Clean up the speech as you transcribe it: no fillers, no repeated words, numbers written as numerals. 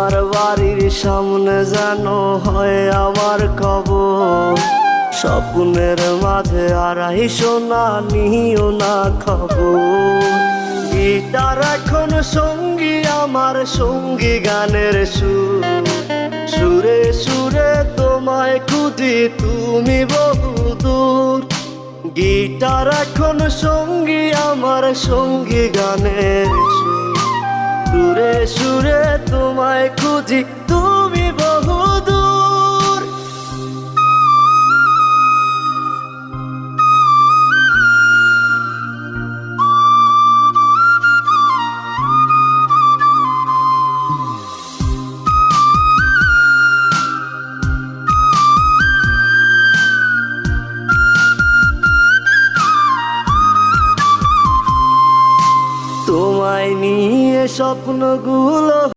তোমার বাড়ির সামনে যেন হয় আমার কবর। স্বপ্নের মাঝে আড়াই সোনা নিও না খবর। গিটার এখন সঙ্গী আমার, সঙ্গী গানের সুর। সুরে সুরে তোমায় খুঁজি তুমি বহুদূর। গিটার এখন সঙ্গী আমার, সঙ্গী গানের সুর। সুরে সুরে তোমায় খুঁজি তুমি বহুদূর। তোমায় নিয়ে স্বপ্নগুলো